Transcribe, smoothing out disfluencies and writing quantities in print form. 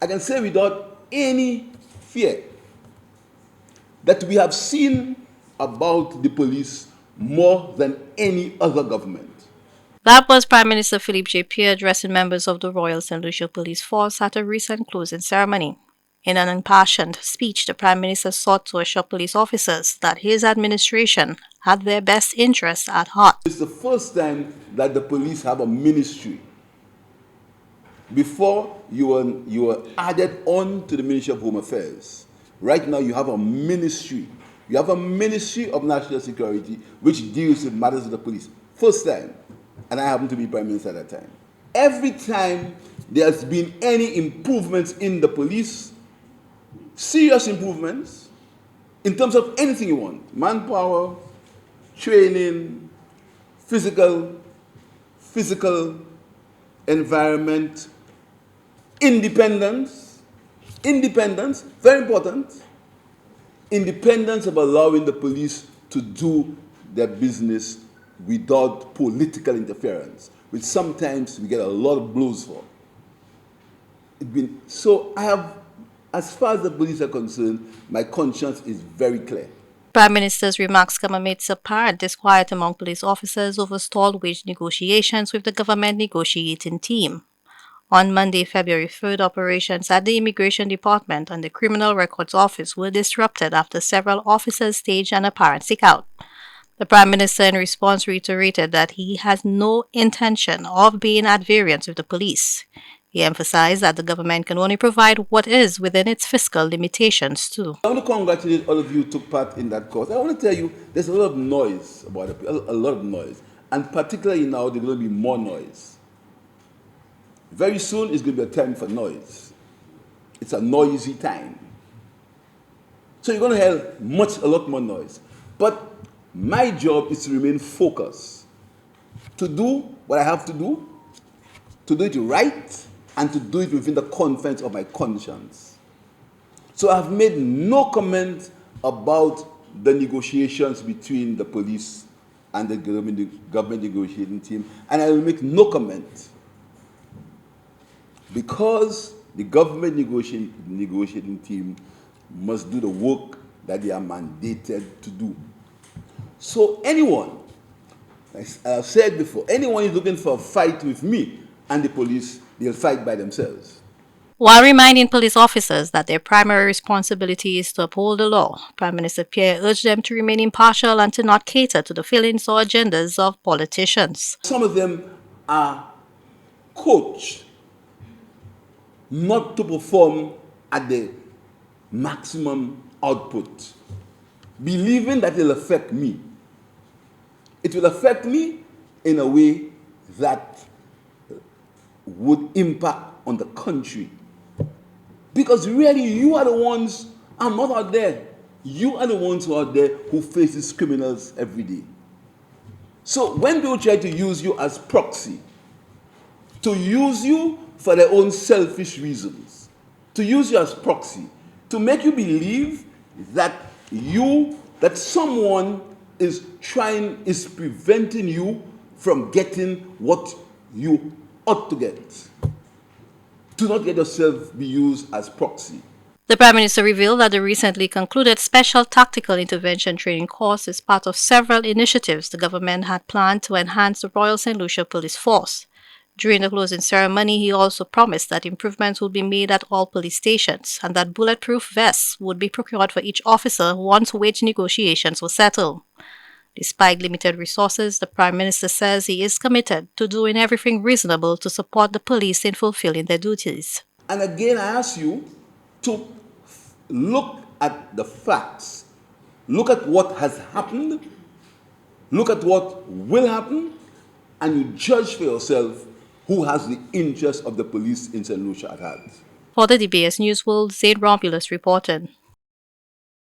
I can say without any fear that we have seen about the police more than any other government. That was Prime Minister Philippe J. Pierre addressing members of the Royal St. Lucia Police Force at a recent closing ceremony. In an impassioned speech, the Prime Minister sought to assure police officers that his administration had their best interests at heart. It's the first time that the police have a ministry. Before, you were added on to the Ministry of Home Affairs. Right now, you have a ministry. You have a Ministry of National Security which deals with matters of the police. First time. And I happen to be Prime Minister at that time. Every time there has been any improvements in the police, serious improvements, in terms of anything you want, manpower, training, physical environment, independence, very important, independence of allowing the police to do their business without political interference, which sometimes we get a lot of blows for. So I have, as far as the police are concerned, my conscience is very clear. Prime Minister's remarks come amidst apparent disquiet among police officers over stalled wage negotiations with the government negotiating team. On Monday, February 3rd, operations at the Immigration Department and the Criminal Records Office were disrupted after several officers staged an apparent sick-out. The Prime Minister, in response, reiterated that he has no intention of being at variance with the police. He emphasized that the government can only provide what is within its fiscal limitations, too. I want to congratulate all of you who took part in that course. I want to tell you, there's a lot of noise about it, a lot of noise. And particularly now, there's going to be more noise. Very soon, it's going to be a time for noise. It's a noisy time. So you're going to hear a lot more noise. But my job is to remain focused, to do what I have to do it right, and to do it within the confines of my conscience. So I've made no comment about the negotiations between the police and the government negotiating team, and I will make no comment because the government negotiating team must do the work that they are mandated to do. So anyone, as I've said before, anyone is looking for a fight with me and the police, they'll fight by themselves. While reminding police officers that their primary responsibility is to uphold the law, Prime Minister Pierre urged them to remain impartial and to not cater to the feelings or agendas of politicians. Some of them are coached not to perform at the maximum output, believing that it'll affect me. It will affect me in a way that would impact on the country. Because really, you are the ones, I'm not out there. You are the ones who are out there who face these criminals every day. So when people try to use you as proxy, to use you for their own selfish reasons, to use you as proxy, to make you believe that someone is preventing you from getting what you ought to get. Do not let yourself be used as proxy. The Prime Minister revealed that the recently concluded Special Tactical Intervention Training course is part of several initiatives the government had planned to enhance the Royal St. Lucia Police Force. During the closing ceremony, he also promised that improvements would be made at all police stations and that bulletproof vests would be procured for each officer once wage negotiations were settled. Despite limited resources, the Prime Minister says he is committed to doing everything reasonable to support the police in fulfilling their duties. And again, I ask you to look at the facts. Look at what has happened. Look at what will happen. And you judge for yourself who has the interest of the police in St. Lucia at heart. For the DBS News World, Zaid Romulus reported.